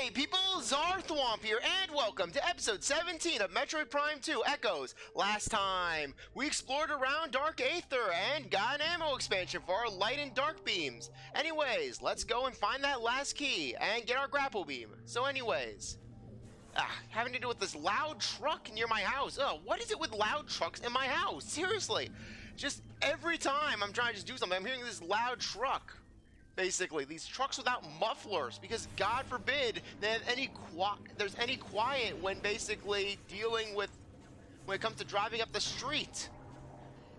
Hey people, CzarThwomp here, and welcome to episode 17 of Metroid Prime 2 Echoes. Last time, we explored around Dark Aether and got an ammo expansion for our light and dark beams. Anyways, let's go and find that last key and get our Grapple Beam. So anyways, having to do with this loud truck near my house. What is it with loud trucks in my house? Seriously, just every time I'm trying to just do something, I'm hearing this loud truck. Basically, these trucks without mufflers, because God forbid they have there's any quiet when basically dealing with, when it comes to driving up the street.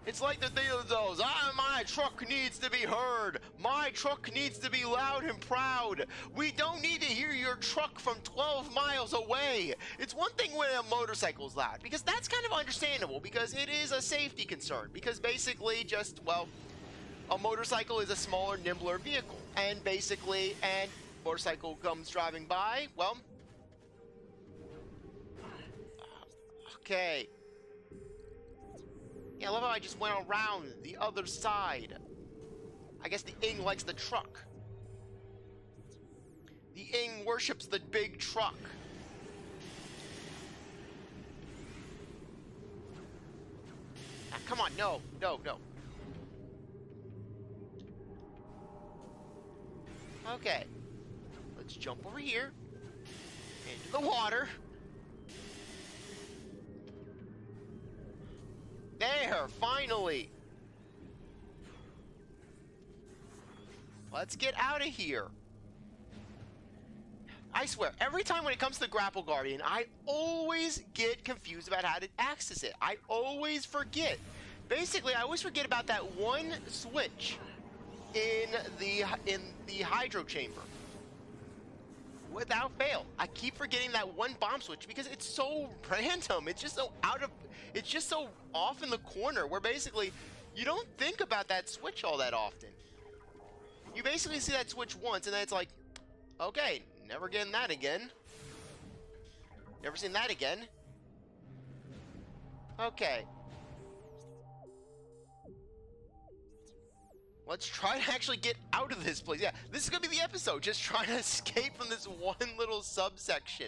It's like the thing of those, my truck needs to be heard, my truck needs to be loud and proud. We don't need to hear your truck from 12 miles away. It's one thing when a motorcycle's loud, because that's kind of understandable, because it is a safety concern, because basically just, well, a motorcycle is a smaller, nimbler vehicle, and basically, motorcycle comes driving by, well, okay. Yeah, I love how I just went around the other side. I guess the Ing likes the truck. The Ing worships the big truck. Come on, no. Okay, let's jump over here into the water. There, finally. Let's get out of here. I swear, every time when it comes to Grapple Guardian, I always get confused about how to access it. I always forget. Basically, I always forget about that one switch in the hydro chamber. Without fail, I keep forgetting that one bomb switch because it's so random. It's just so it's just so off in the corner where basically you don't think about that switch all that often. You basically see that switch once and then it's like, okay, never getting that again. Never seen that again. Okay. Let's try to actually get out of this place. Yeah, this is going to be the episode, just trying to escape from this one little subsection.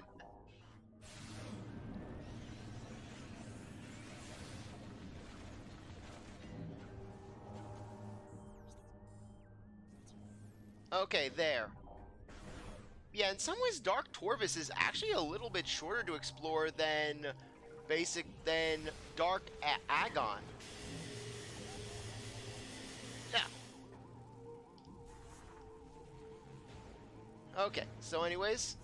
Okay, there. Yeah, in some ways, Dark Torvus is actually a little bit shorter to explore than Dark Agon. Yeah. Okay, so anyways.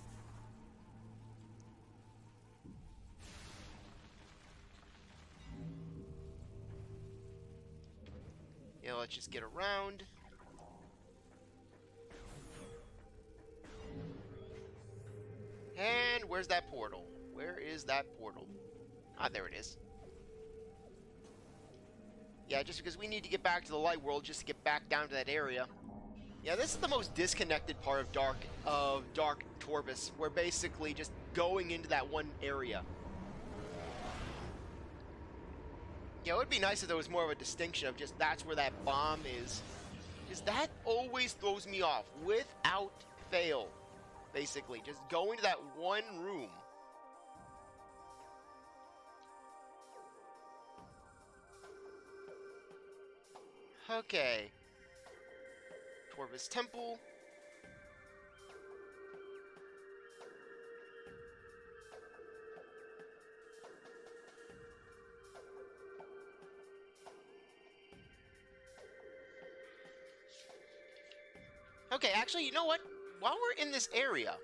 Yeah, let's just get around. And where's that portal? Where is that portal? Ah, there it is. Yeah, just because we need to get back to the light world just to get back down to that area. Yeah, this is the most disconnected part of Dark Torvus, where basically just going into that one area. Yeah, it would be nice if there was more of a distinction of just that's where that bomb is. Because that always throws me off, without fail. Basically, just going to that one room. Okay. Torvus Temple. Okay, actually, you know what? While we're in this area,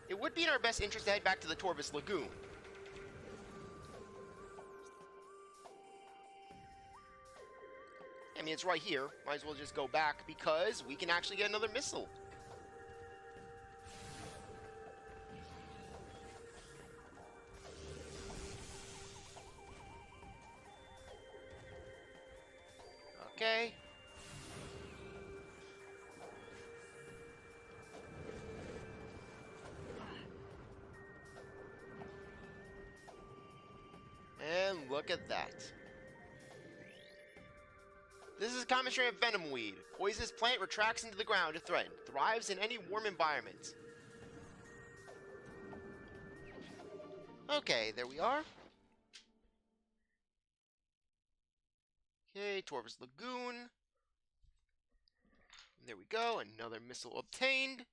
it would be in our best interest to head back to the Torvus Lagoon. I mean, it's right here. Might as well just go back because we can actually get another missile. Okay. And look at that. This is a common strain of venom weed. Poisonous plant retracts into the ground to threaten. Thrives in any warm environment. Okay, there we are. Okay, Torvus Lagoon. There we go, another missile obtained.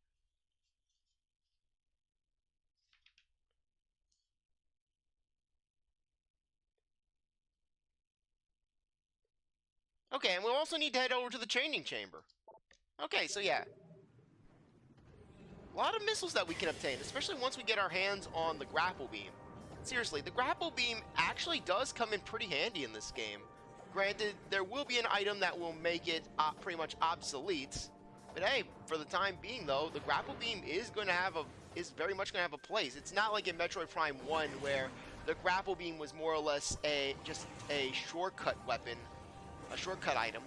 Okay, and we'll also need to head over to the training chamber. Okay, so yeah. A lot of missiles that we can obtain, especially once we get our hands on the Grapple Beam. Seriously, the Grapple Beam actually does come in pretty handy in this game. Granted, there will be an item that will make it pretty much obsolete. But hey, for the time being though, the Grapple Beam is very much going to have a place. It's not like in Metroid Prime 1 where the Grapple Beam was more or less just a shortcut weapon, a shortcut item.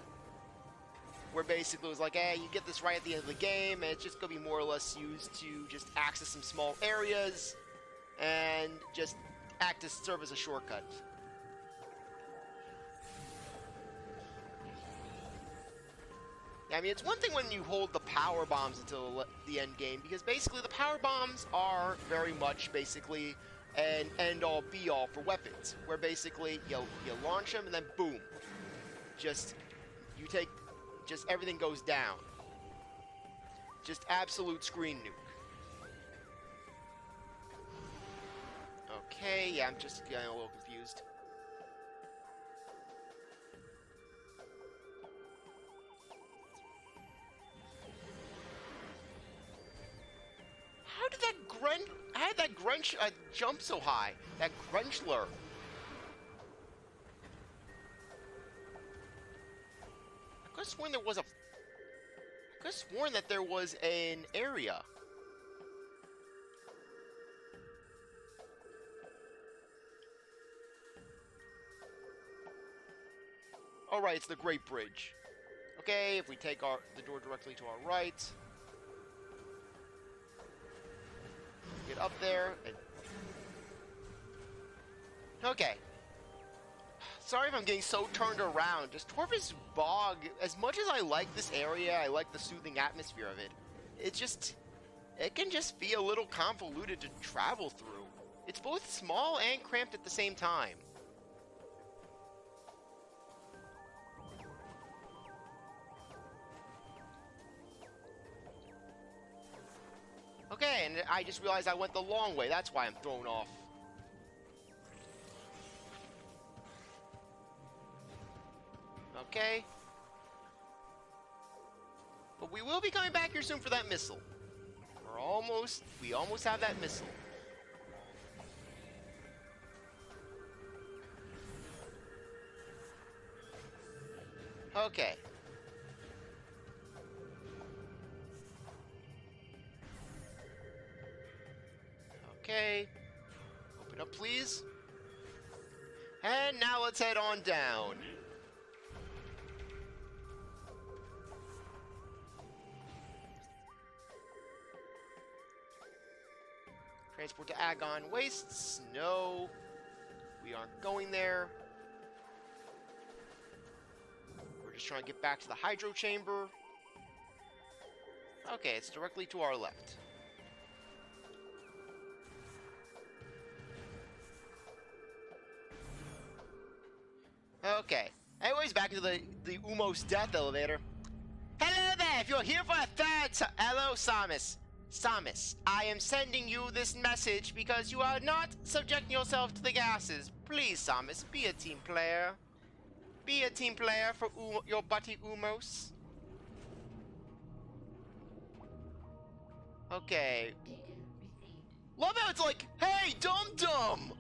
Where basically it was like, hey, you get this right at the end of the game, and it's just going to be more or less used to just access some small areas and just serve as a shortcut. Yeah, I mean, it's one thing when you hold the power bombs until the end game, because basically the power bombs are very much basically an end-all be-all for weapons, where basically you launch them and then boom, just everything goes down. Just absolute screen nuke. Okay, yeah, I'm just getting a little confused. How did that Grunch jump so high? That Grunchler. I could have sworn that there was an area. Alright, it's the Great Bridge. Okay, if we take the door directly to our right. Get up there. Okay. Sorry if I'm getting so turned around. Just Torvus Bog, as much as I like this area, I like the soothing atmosphere of it, it can just be a little convoluted to travel through. It's both small and cramped at the same time. Okay, and I just realized I went the long way. That's why I'm thrown off. Okay. But we will be coming back here soon for that missile. We almost have that missile. Okay. Okay. Open up, please. And now let's head on down. Transport to Agon Wastes. No. We aren't going there. We're just trying to get back to the Hydro Chamber. Okay, it's directly to our left. Okay. Anyways, back to the Umos Death Elevator. Hello there! If you're here for a third hello, Samus. Samus, I am sending you this message because you are not subjecting yourself to the gases. Please, Samus, be a team player. Be a team player for your buddy Umos. Okay. Love how it's like, hey, Dum-Dum!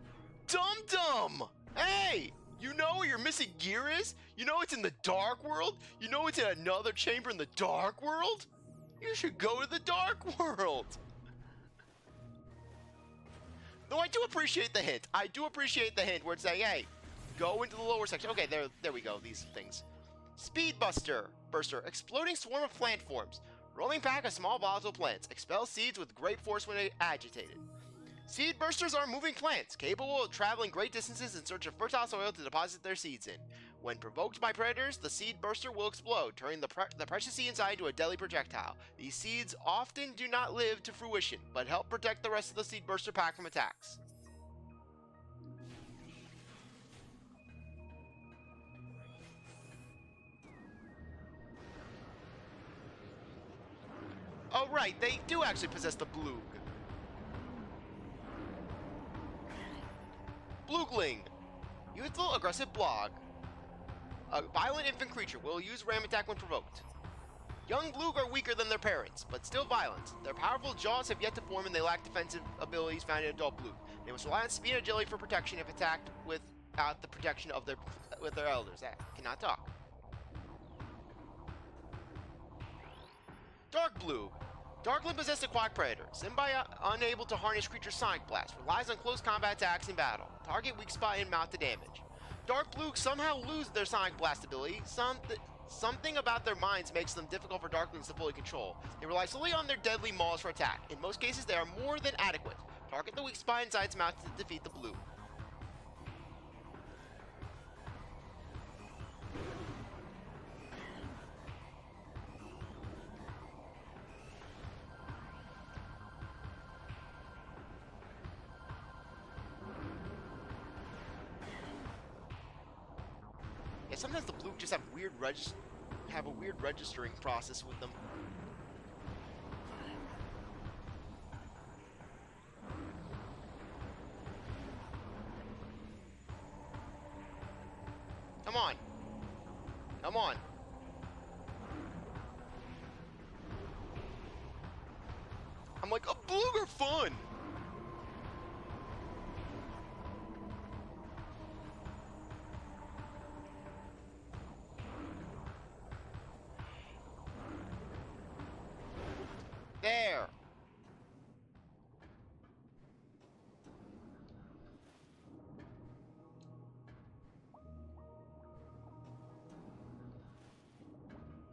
Dum-Dum! Hey! You know where your missing gear is? You know it's in the Dark World? You know it's in another chamber in the Dark World? You should go to the Dark World! Though I do appreciate the hint. I do appreciate the hint where it's saying, hey, go into the lower section. Okay, there we go, these things. Speed Burster. Exploding swarm of plant forms. Roaming pack of small volatile plants. Expel seeds with great force when agitated. Seed bursters are moving plants, capable of traveling great distances in search of fertile soil to deposit their seeds in. When provoked by predators, the seed burster will explode, turning the precious seed inside into a deadly projectile. These seeds often do not live to fruition, but help protect the rest of the seed burster pack from attacks. Oh, right, they do actually possess the Bloog. Bloogling. Youthful, aggressive blog. A violent infant creature will use ram attack when provoked. Young Bloog are weaker than their parents, but still violent. Their powerful jaws have yet to form and they lack defensive abilities found in adult Bloog. They must rely on speed and agility for protection if attacked without the protection of their elders. That cannot talk. Dark Bloog. Darkly possessed aquatic predator. Symbiote unable to harness creature's Sonic Blast. Relies on close combat attacks in battle. Target weak spot and mount to damage. Dark Bloog somehow lose their Sonic Blast ability. Something about their minds makes them difficult for Darklings to fully control. They rely solely on their deadly maws for attack. In most cases, they are more than adequate. Target the weak spot inside its mouth to defeat the Bloog. Yeah, sometimes the Bloog just have a weird registering process with them. Come on. Come on. I'm like, a Bloog are fun! There!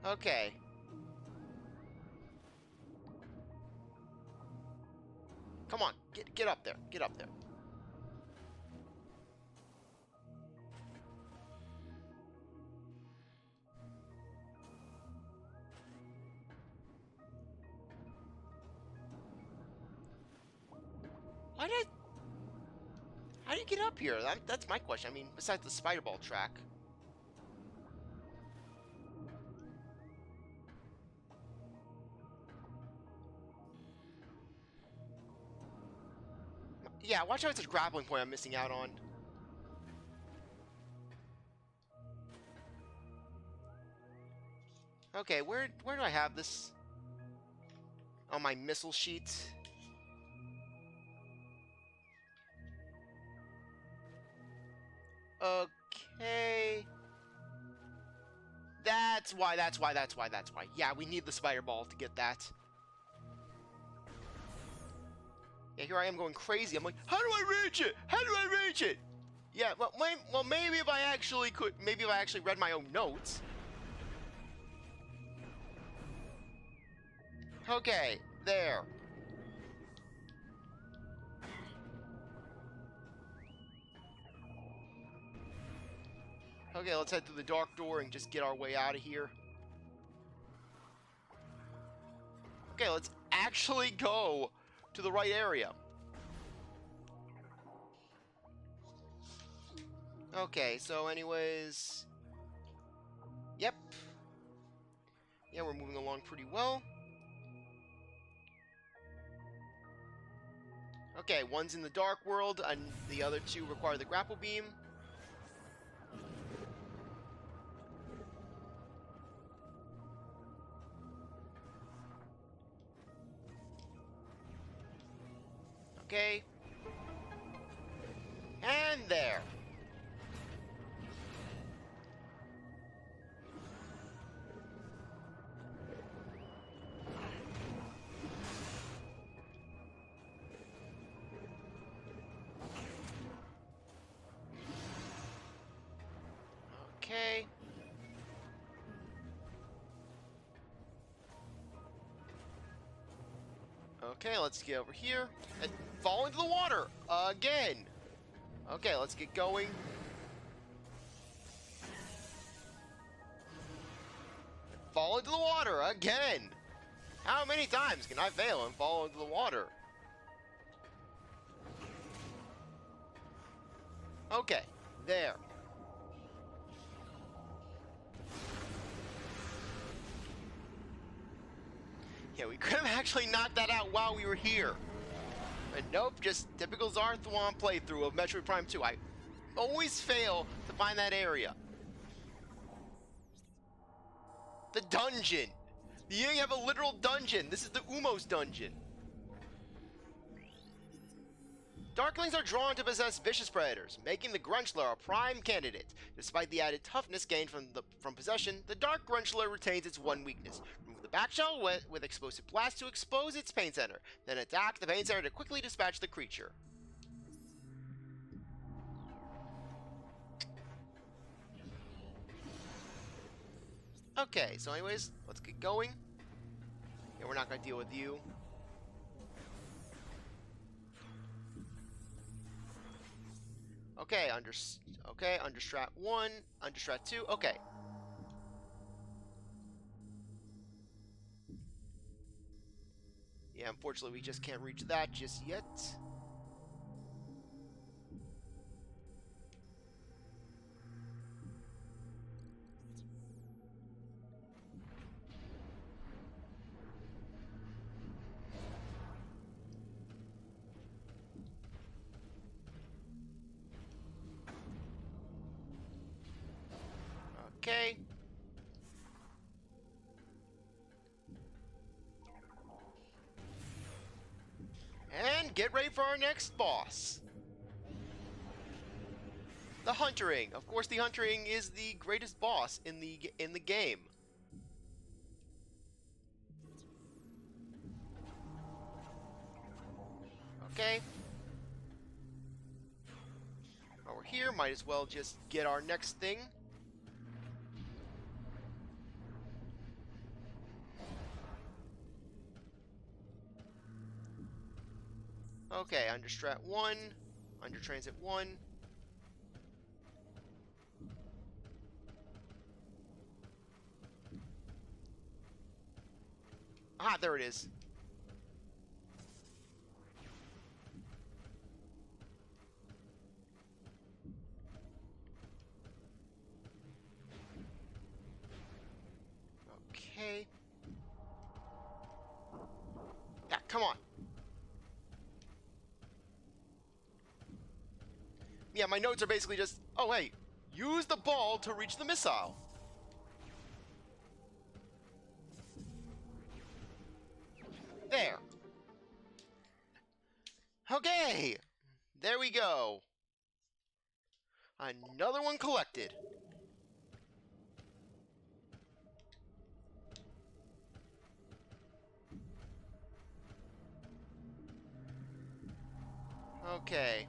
Okay. Come on, get up there. Get up there. How do you get up here? That's my question. I mean, besides the spider ball track. Yeah, watch out, it's a grappling point I'm missing out on. Okay, where do I have this? On my missile sheet. Okay. That's why. Yeah, we need the spider ball to get that. Yeah, here I am going crazy. I'm like, how do I reach it? How do I reach it? Yeah, well, maybe if I actually read my own notes. Okay, there. Okay, let's head through the dark door and just get our way out of here. Okay, let's actually go to the right area. Okay, so anyways... Yep. Yeah, we're moving along pretty well. Okay, one's in the dark world, and the other two require the Grapple Beam. Okay. And there. Okay. Okay, let's get over here and fall into the water again. Okay, let's get going. Fall into the water again. How many times can I fail and fall into the water? Okay, there. Yeah, we could have actually knocked that out while we were here. But nope, just typical CzarThwomp playthrough of Metroid Prime 2. I always fail to find that area. The dungeon! You have a literal dungeon! This is the Umos dungeon. Darklings are drawn to possess vicious predators, making the Grunchler a prime candidate. Despite the added toughness gained from possession, the Dark Grunchler retains its one weakness. Remove the back shell with explosive blast to expose its pain center, then attack the pain center to quickly dispatch the creature. Okay, so anyways, let's get going. Yeah, we're not going to deal with you. Okay, under strat 1, under strat 2, okay. Yeah, unfortunately we just can't reach that just yet. Okay. And get ready for our next boss. The Huntering. Of course, the Huntering is the greatest boss in the game. Okay. While we're here, might as well just get our next thing. Okay, under strat 1, under transit 1. Ah, there it is. Okay. Yeah, come on. Yeah, my notes are basically just, oh hey, use the ball to reach the missile. There. Okay. There we go. Another one collected. Okay.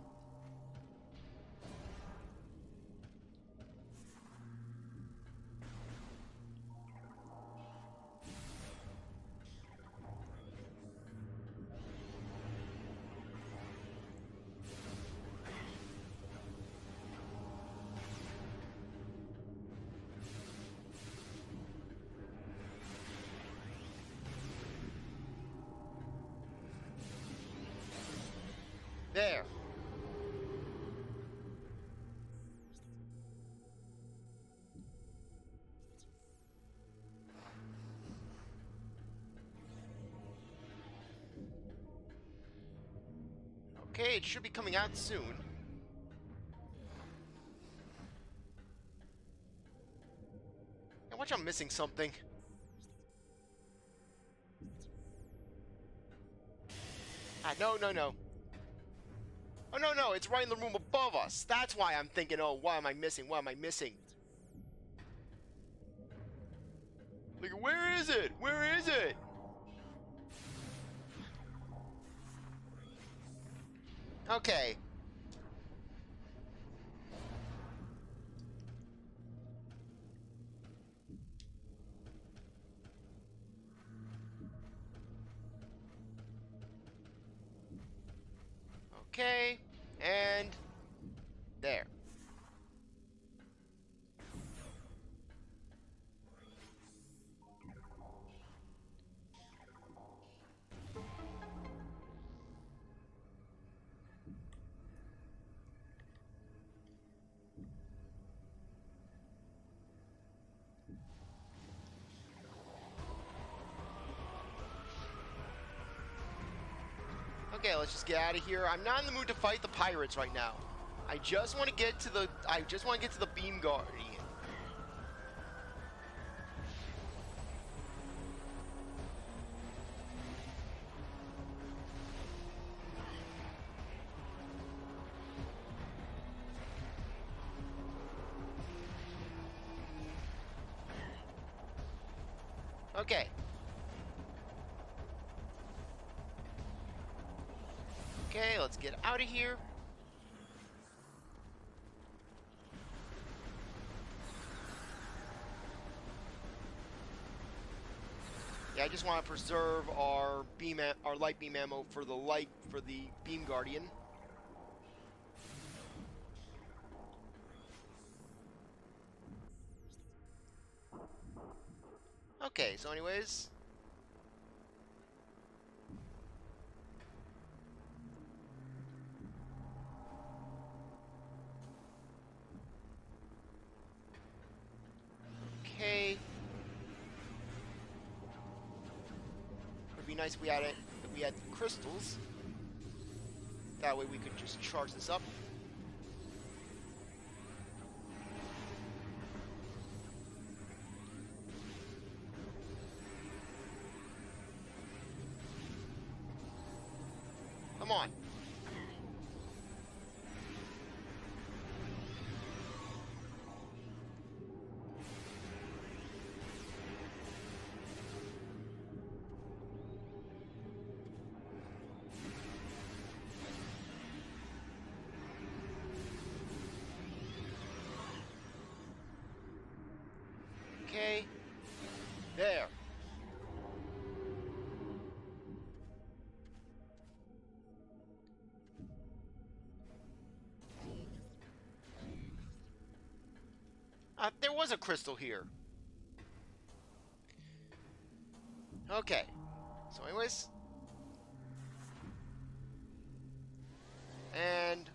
There. Okay, it should be coming out soon. And watch, I'm missing something. Ah, no, no, no. Oh, no, no, it's right in the room above us. That's why I'm thinking, oh, why am I missing? What am I missing? Like, where is it? Where is it? Okay. Okay. And there. Okay, let's just get out of here. I'm not in the mood to fight the pirates right now. I just want to get to the Beam Guardian. Okay. Okay, let's get out of here. Yeah, I just want to preserve our light beam ammo for the Beam Guardian. Okay, so anyways, okay. It'd be nice if we had crystals. That way we could just charge this up. Come on. Okay. There. There was a crystal here. Okay. So anyways. And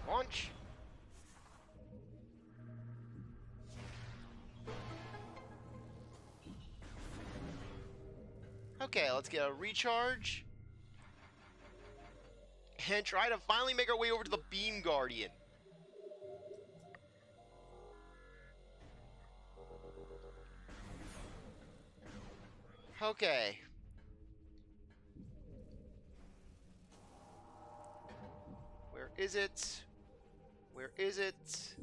launch. Okay, let's get a recharge. And try to finally make our way over to the Beam Guardian. Okay. Where is it? Where is it?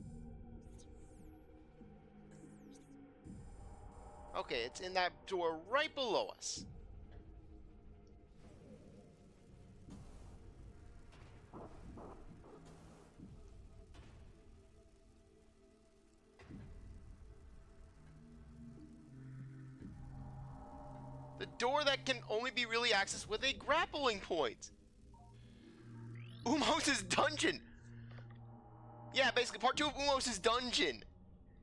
Okay, it's in that door right below us. The door that can only be really accessed with a grappling point. Umos' dungeon. Yeah, basically part 2 of Umos' dungeon.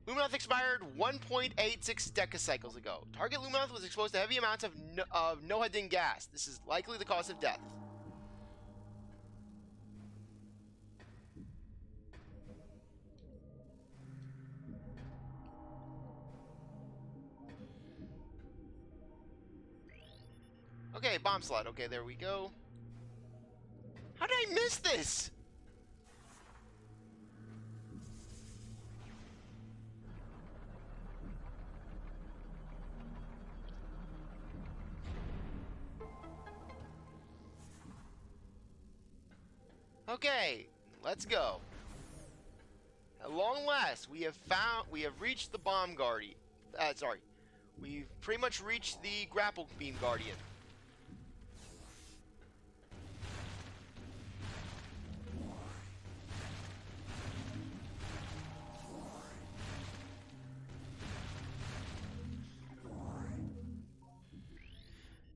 Luminoth expired 1.86 decacycles ago. Target Luminoth was exposed to heavy amounts of Nohadin gas. This is likely the cause of death. Okay, bomb slot. Okay, there we go. How did I miss this? Okay, let's go. At long last, we have reached the Bomb Guardian. We've pretty much reached the Grapple Beam Guardian.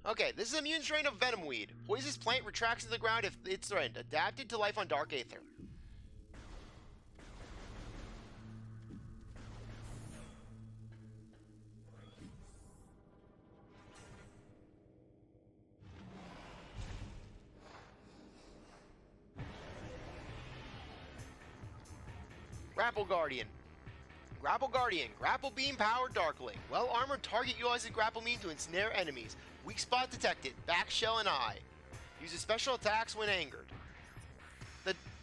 Okay, this is an immune strain of Venomweed. Poisonous plant retracts to the ground if it's threatened. Adapted to life on Dark Aether. Grapple Guardian. Grapple Guardian. Grapple Beam powered Darkling. Well-armored target utilizes Grapple Beam to ensnare enemies. Weak spot detected. Back, shell, and eye. Uses special attacks when angered.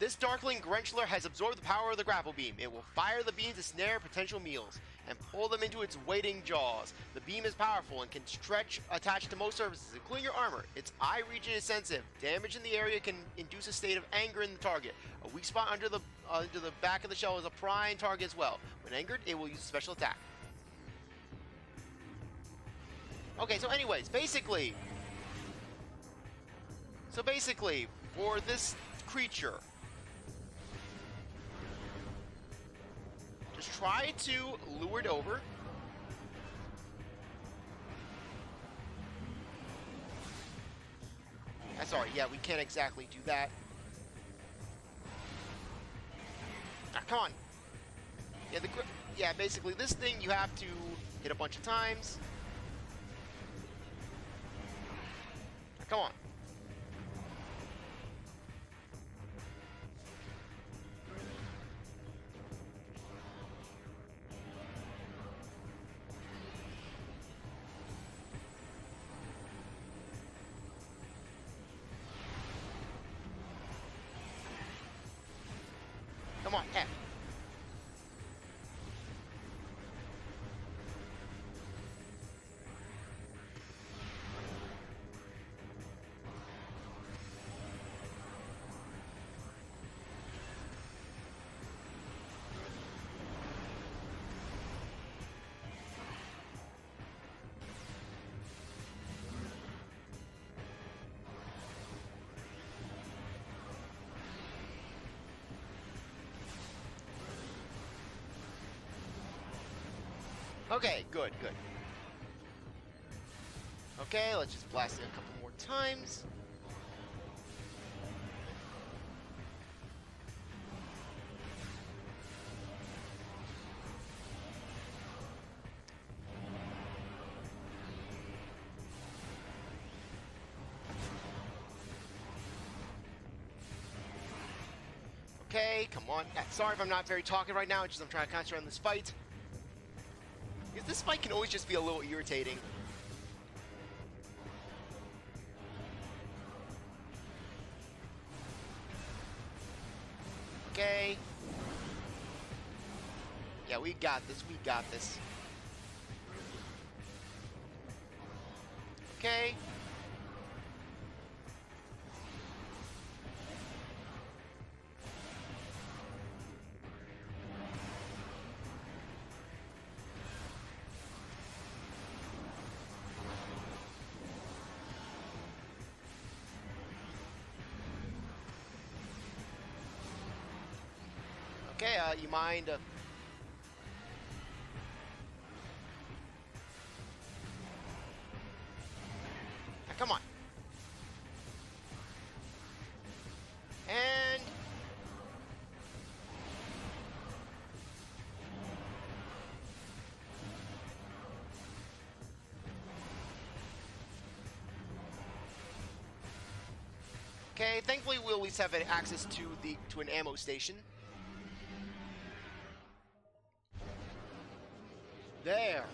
This Darkling Grenchler has absorbed the power of the Grapple Beam. It will fire the beam to snare potential meals and pull them into its waiting jaws. The beam is powerful and can stretch attached to most surfaces, including your armor. Its eye region is sensitive. Damage in the area can induce a state of anger in the target. A weak spot under the back of the shell is a prime target as well. When angered, it will use a special attack. Okay, so anyways, basically, for this creature, just try to lure it over. Sorry, yeah, we can't exactly do that. Ah, come on. Yeah, basically this thing you have to hit a bunch of times. Ah, come on. Come on, F. Okay, good. Okay, let's just blast it a couple more times. Okay, come on. Sorry if I'm not very talking right now, it's just I'm trying to concentrate on this fight. Because this fight can always just be a little irritating. Okay. Yeah, we got this. Okay. Okay, you mind? Come on. And okay, thankfully we'll at least have access to an ammo station. There.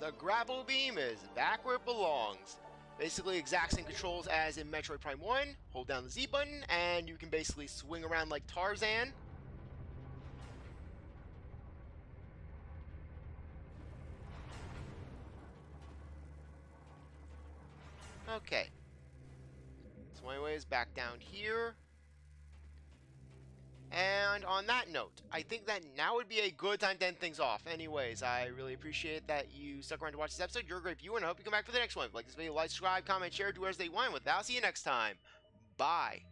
The Grapple Beam is back where it belongs. Basically exact same controls as in Metroid Prime 1. Hold down the Z button and you can basically swing around like Tarzan. Okay. So anyways, back down here. And on that note, I think that now would be a good time to end things off. Anyways, I really appreciate that you stuck around to watch this episode. You're a great viewer, and I hope you come back for the next one. If you like this video, like, subscribe, comment, share, do whatever you want with. I'll see you next time. Bye.